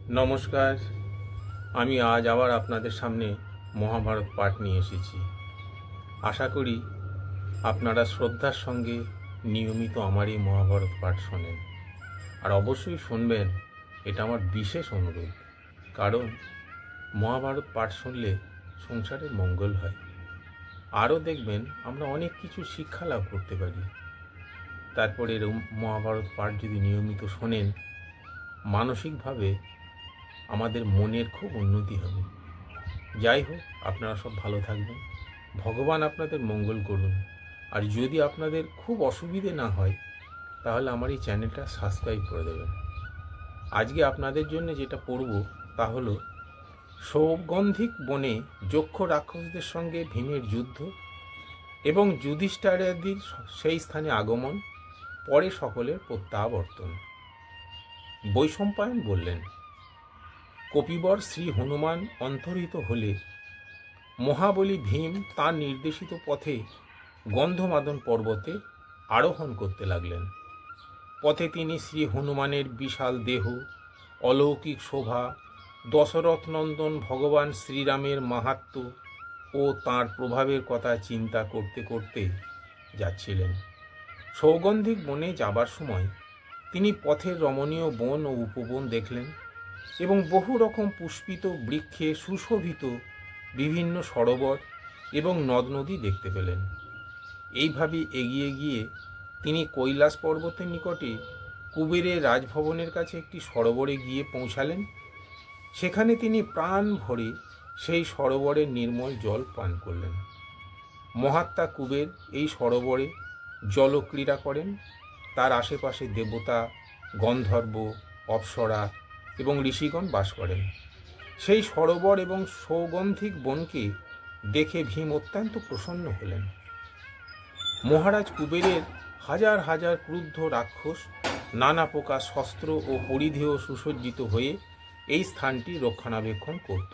নমস্কার। আমি আজ আবার আপনাদের সামনে মহাভারত পাঠ নিয়ে এসেছি। আশা করি আপনারা শ্রদ্ধার সঙ্গে নিয়মিত আমার এই মহাভারত পাঠ শোনেন, আর অবশ্যই শুনবেন। এটা আমার বিশেষ অনুরোধ, কারণ মহাভারত পাঠ শুনলে সংসারের মঙ্গল হয়। আরও দেখবেন আমরা অনেক কিছু শিক্ষা লাভ করতে পারি। তারপরে এরকম মহাভারত পাঠ যদি নিয়মিত শোনেন, মানসিকভাবে আমাদের মনের খুব উন্নতি হবে। যাই হোক, আপনারা সব ভালো থাকবেন, ভগবান আপনাদের মঙ্গল করুন। আর যদি আপনাদের খুব অসুবিধে না হয়, তাহলে আমার এই চ্যানেলটা সাবস্ক্রাইব করে দেবেন। আজকে আপনাদের জন্য যেটা পড়ব তা হলো সৌগন্ধিক বনে যক্ষ রাক্ষসদের সঙ্গে ভীমের যুদ্ধ এবং যুধিষ্ঠিরাদির সেই স্থানে আগমন, পরে সকলের প্রত্যাবর্তন। বৈশম্পায়ন বললেন, কপিবর শ্রী হনুমান অন্তর্হিত হলে মহাবলী ভীম তাঁর নির্দেশিত পথে গন্ধমাদন পর্বতে আরোহণ করতে লাগলেন। পথে তিনি শ্রী হনুমানের বিশাল দেহ, অলৌকিক শোভা, দশরথ নন্দন ভগবান শ্রীরামের মাহাত্ম্য ও তাঁর প্রভাবের কথা চিন্তা করতে করতে যাচ্ছিলেন। সৌগন্ধিক বনে যাবার সময় তিনি পথের রমণীয় বন ও উপবন দেখলেন এবং বহু রকম পুষ্পিত বৃক্ষে সুশোভিত বিভিন্ন সরোবর এবং নদ নদী দেখতে পেলেন। এইভাবে এগিয়ে গিয়ে তিনি কৈলাস পর্বতের নিকটে কুবেরের রাজভবনের কাছে একটি সরোবরে গিয়ে পৌঁছালেন। সেখানে তিনি প্রাণ ভরে সেই সরোবরের নির্মল জল পান করলেন। মহাত্মা কুবের এই সরোবরে জলক্রীড়া করেন। তার আশেপাশে দেবতা, গন্ধর্ব, অপ্সরা এবং ঋষিগণ বাস করেন। সেই সরোবর এবং সৌগন্ধিক বনকে দেখে ভীম অত্যন্ত প্রসন্ন হলেন। মহারাজ কুবেরের হাজার হাজার ক্রুদ্ধ রাক্ষস নানা প্রকার শস্ত্র ও পরিধেয় সুসজ্জিত হয়ে এই স্থানটি রক্ষণাবেক্ষণ করত।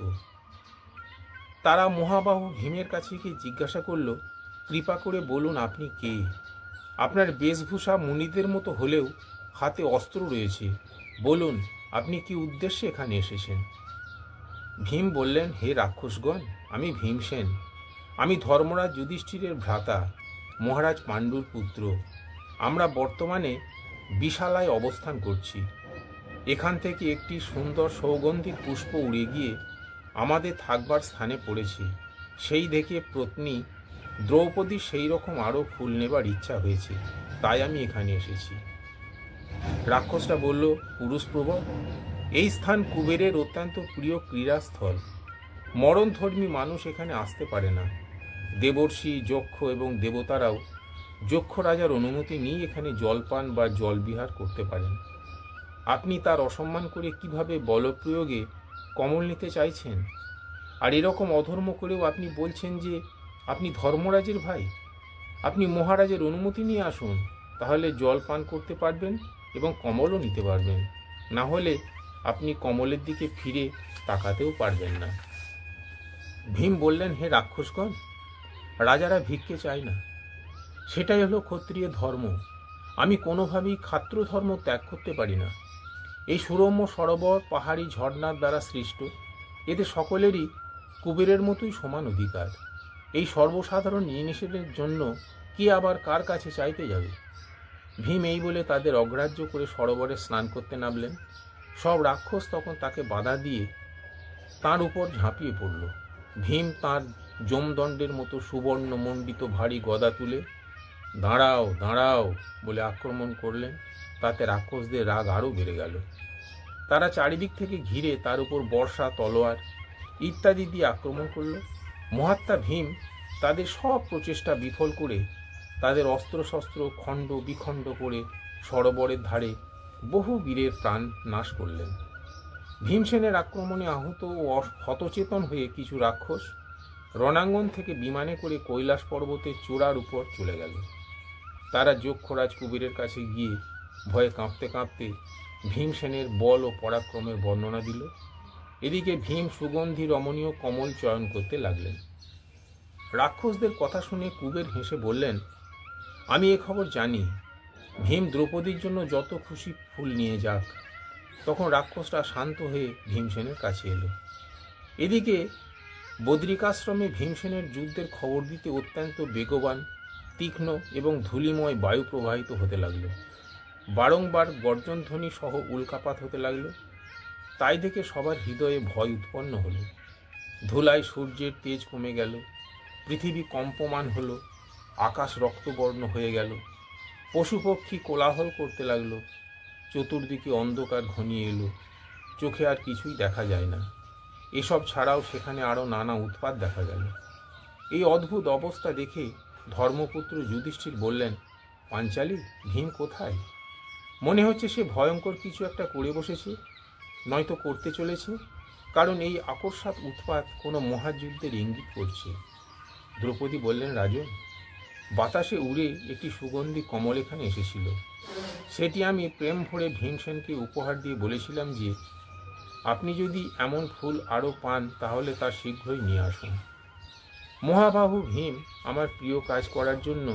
তারা মহাবাহু ভীমের কাছে গিয়ে জিজ্ঞাসা করল, কৃপা করে বলুন আপনি কে? আপনার বেশভূষা মুনিদের মতো হলেও হাতে অস্ত্র রয়েছে। বলুন আপনি কি উদ্দেশ্যে এখানে এসেছেন? ভীম বললেন, হে রাক্ষসগণ, আমি ভীমসেন। আমি ধর্মরাজ যুধিষ্ঠিরের ভ্রাতা, মহারাজ পাণ্ডুর পুত্র। আমরা বর্তমানে বিশালায় অবস্থান করছি। এখান থেকে একটি সুন্দর সৌগন্ধিক পুষ্প উড়ে গিয়ে আমাদের থাকবার স্থানে পড়েছে। সেই দেখে পত্নী দ্রৌপদীর সেই রকম আরও ফুল নেবার ইচ্ছা হয়েছে, তাই আমি এখানে এসেছি। রাক্ষসটা বলল, পুরুষপ্রবর, এই স্থান কুবেরের অত্যন্ত প্রিয় ক্রীড়াস্থল। মরণধর্মী মানুষ এখানে আসতে পারে না। দেবর্ষি, যক্ষ এবং দেবতারাও যক্ষ রাজার অনুমতি নিয়ে এখানে জলপান বা জলবিহার করতে পারেন। আপনি তার অসম্মান করে কিভাবে বলপ্রয়োগে কমল নিতে চাইছেন? আর এরকম অধর্ম করেও আপনি বলছেন যে আপনি ধর্মরাজের ভাই। আপনি মহারাজের অনুমতি নিয়ে আসুন, তাহলে জল পান করতে পারবেন এবং কমলও নিতে পারবেন। না হলে আপনি কমলের দিকে ফিরে তাকাতেও পারবেন না। ভীম বললেন, হে রাক্ষসগণ, রাজারা ভিক্ষে চায় না, সেটাই হলো ক্ষত্রিয় ধর্ম। আমি কোনোভাবেই ক্ষাত্র ধর্ম ত্যাগ করতে পারি না। এই সুরম্য সরোবর পাহাড়ি ঝর্ণার দ্বারা সৃষ্ট, এতে সকলেরই কুবেরের মতোই সমান অধিকার। এই সর্বসাধারণ জিনিসের জন্য কে আবার কার কাছে চাইতে যাবে? ভীম এই বলে তাদের অগ্রাহ্য করে সরোবরে স্নান করতে নামলেন। সব রাক্ষস তখন তাকে বাধা দিয়ে তার উপর ঝাঁপিয়ে পড়ল। ভীম তাঁর যমদণ্ডের মতো সুবর্ণ মণ্ডিত ভারী গদা তুলে দাঁড়াও দাঁড়াও বলে আক্রমণ করলেন। তাতে রাক্ষসদের রাগ আরও বেড়ে গেল। তারা চারিদিক থেকে ঘিরে তার উপর বর্ষা, তলোয়ার ইত্যাদি দিয়ে আক্রমণ করল। মহাত্মা ভীম তাদের সব প্রচেষ্টা বিফল করে তাদের অস্ত্রশস্ত্র খণ্ড বিখণ্ড করে সরোবরের ধারে বহু বীরের প্রাণ নাশ করলেন। ভীমসেনের আক্রমণে আহত ও হতচেতন হয়ে কিছু রাক্ষস রণাঙ্গন থেকে বিমানে করে কৈলাস পর্বতের চূড়ার উপর চলে গেল। তারা যক্ষরাজ কুবেরের কাছে গিয়ে ভয়ে কাঁপতে কাঁপতে ভীমসেনের বল ও পরাক্রমের বর্ণনা দিল। এদিকে ভীম সুগন্ধি রমণীয় কমল চয়ন করতে লাগলেন। রাক্ষসদের কথা শুনে কুবের হেসে বললেন, আমি এ খবর জানি। ভীম দ্রৌপদীর জন্য যত খুশি ফুল নিয়ে যাক, তখন রাক্ষসরা শান্ত হয়ে ভীমসেনের কাছে এলো। এদিকে বদ্রিকাশ্রমে ভীমসেনের যুদ্ধের খবর দিতে অত্যন্ত বেগবান, তীক্ষ্ণ এবং ধূলিময় বায়ু প্রবাহিত হতে লাগল। বারংবার গর্জনধ্বনি সহ উল্কাপাত হতে লাগল। তাই দেখে সবার হৃদয়ে ভয় উৎপন্ন হলো। ধুলায় সূর্যের তেজ কমে গেল, পৃথিবী কম্পমান হলো, আকাশ রক্তবর্ণ হয়ে গেল, পশুপক্ষী কোলাহল করতে লাগলো, চতুর্দিকে অন্ধকার ঘনিয়ে এলো, চোখে আর কিছুই দেখা যায় না। এসব ছাড়াও সেখানে আরও নানা উৎপাত দেখা গেল। এই অদ্ভুত অবস্থা দেখে ধর্মপুত্র যুধিষ্ঠির বললেন, পাঞ্চালী, ভীম কোথায়? মনে হচ্ছে সে ভয়ঙ্কর কিছু একটা করে বসেছে, নয়তো করতে চলেছে, কারণ এই আকস্মাৎ উৎপাত কোনো মহাযুদ্ধের ইঙ্গিত করছে। দ্রৌপদী বললেন, রাজন, বাতাসে উড়ে একটি সুগন্ধি কমল এখানে এসেছিল। সেটি আমি প্রেম ভরে ভীমসেনকে উপহার দিয়ে বলেছিলাম যে আপনি যদি এমন ফুল আরও পান তাহলে তা শীঘ্রই নিয়ে আসুন। মহাবাহু ভীম আমার প্রিয় কাজ করার জন্য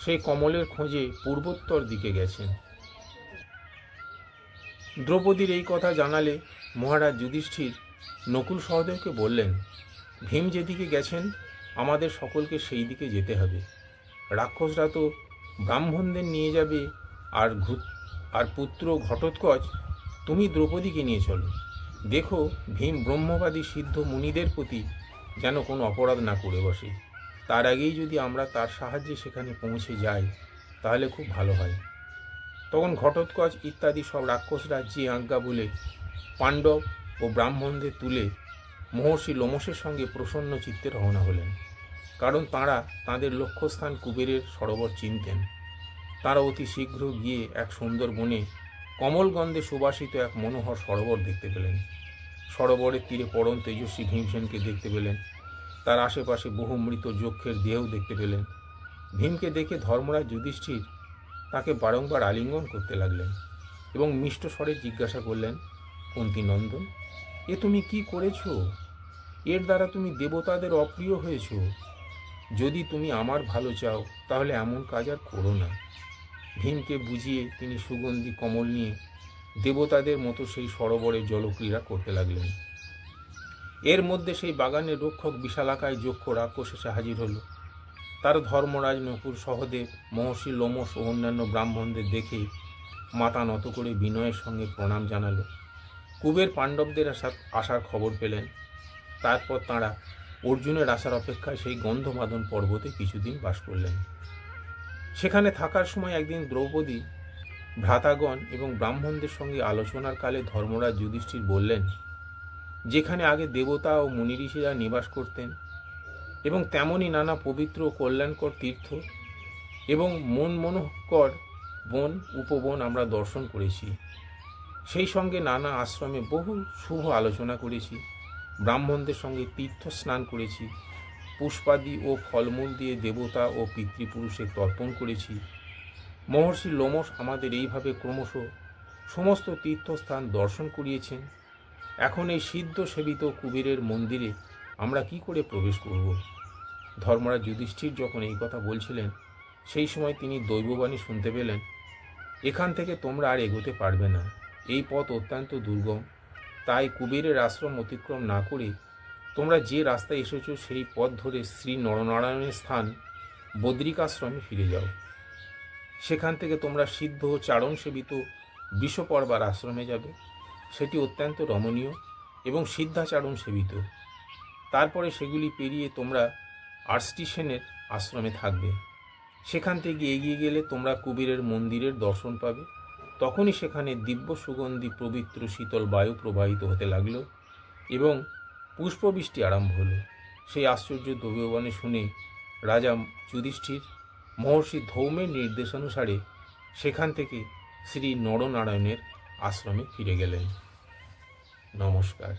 সেই কমলের খোঁজে পূর্বোত্তর দিকে গেছেন। দ্রৌপদীর এই কথা জানালে মহারাজ যুধিষ্ঠির নকুল সহদেবকে বললেন, ভীম যেদিকে গেছেন আমাদের সকলকে সেই দিকে যেতে হবে। রাক্ষসরা তো ব্রাহ্মণদের নিয়ে যাবে, আর পুত্র ঘটোৎকচ তুমি দ্রৌপদীকে নিয়ে চলো। দেখো ভীম ব্রহ্মবাদী সিদ্ধ মুনিদের প্রতি যেন কোনো অপরাধ না করে বসে। তার আগেই যদি আমরা তার সাহায্যে সেখানে পৌঁছে যাই তাহলে খুব ভালো হয়। তখন ঘটোৎকচ ইত্যাদি সব রাক্ষসরা যে আজ্ঞা বলে পাণ্ডব ও ব্রাহ্মণদের তুলে মহর্ষি লোমসের সঙ্গে প্রসন্ন চিত্তে রওনা হলেন। কারণ তাঁরা তাঁদের লক্ষ্যস্থান কুবেরের সরোবর চিনতেন। তাঁরা অতি শীঘ্র গিয়ে এক সুন্দর বনে কমলগন্ধে সুবাসিত এক মনোহর সরোবর দেখতে পেলেন। সরোবরের তীরে পরম তেজস্বী ভীমসেনকে দেখতে পেলেন। তার আশেপাশে বহু মৃত যক্ষের দেহ দেখতে পেলেন। ভীমকে দেখে ধর্মরাজ যুধিষ্ঠির তাকে বারংবার আলিঙ্গন করতে লাগলেন এবং মিষ্ট স্বরে জিজ্ঞাসা করলেন, কুন্তী নন্দন, এ তুমি কি করেছ? এর দ্বারা তুমি দেবতাদের অপ্রিয় হয়েছ। যদি তুমি আমার ভালো চাও তাহলে এমন কাজ আর করো না। ভীমকে বুঝিয়ে তিনি সুগন্ধি কমল নিয়ে দেবতাদের মতো সেই সরোবরে জলক্রীড়া করতে লাগলেন। এর মধ্যে সেই বাগানের রক্ষক বিশালাকায় যক্ষ রাক্ষস এসে হাজির হল। তার ধর্মরাজ নকুল সহদেব, মহর্ষি লোমস ও অন্যান্য ব্রাহ্মণদের দেখে মাথা নত করে বিনয়ের সঙ্গে প্রণাম জানালো। কুবের পাণ্ডবদের আসার খবর পেলেন। তারপর তাঁরা অর্জুনের আসার অপেক্ষায় সেই গন্ধমাদন পর্বতে কিছুদিন বাস করলেন। সেখানে থাকার সময় একদিন দ্রৌপদী ভ্রাতাগণ এবং ব্রাহ্মণদের সঙ্গে আলোচনার কালে ধর্মরাজ যুধিষ্ঠির বললেন, যেখানে আগে দেবতা ও মুনি ঋষিরা নিবাস করতেন এবং তেমনই নানা পবিত্র কল্যাণকর তীর্থ এবং মনমোহকর বন উপবন আমরা দর্শন করেছি। সেই সঙ্গে নানা আশ্রমে বহু শুভ আলোচনা করেছি, ব্রাহ্মণদের সঙ্গে তীর্থ স্নান করেছি, পুষ্পাদি ও ফলমূল দিয়ে দেবতা ও পিতৃপুরুষে তর্পণ করেছি। মহর্ষি লোমস আমাদের এইভাবে ক্রমশ সমস্ত তীর্থস্থান দর্শন করিয়েছেন। এখন এই সিদ্ধ সেবিত কুবেরের মন্দিরে আমরা কি করে প্রবেশ করব? ধর্মরাজ যুধিষ্ঠির যখন এই কথা বলছিলেন সেই সময় তিনি দৈববাণী শুনতে পেলেন, এখান থেকে তোমরা আর এগোতে পারবে না। এই পথ অত্যন্ত দুর্গম। তাই কুবেরের আশ্রম অতিক্রম না করে তোমরা যে রাস্তায় এসেছো সেই পথ ধরে শ্রী নরনারায়ণের স্থান বদ্রিকাশ্রমে ফিরে যাও। সেখান থেকে তোমরা সিদ্ধ চারণ সেবিত বিষপর্বার আশ্রমে যাবে। সেটি অত্যন্ত রমণীয় এবং সিদ্ধাচারণ সেবিত। তারপরে সেগুলি পেরিয়ে তোমরা আর্ষ্টিসেনের আশ্রমে থাকবে। সেখান থেকে এগিয়ে গেলে তোমরা কুবেরের মন্দিরের দর্শন পাবে। তখনই সেখানে দিব্য সুগন্ধি পবিত্র শীতল বায়ু প্রবাহিত হতে লাগল এবং পুষ্পবৃষ্টি আরম্ভ হলো। সেই আশ্চর্য দৈববাণী শুনে রাজা যুধিষ্ঠির মহর্ষি ধৌমের নির্দেশানুসারে সেখান থেকে শ্রী নরনারায়ণের আশ্রমে ফিরে গেলেন। নমস্কার।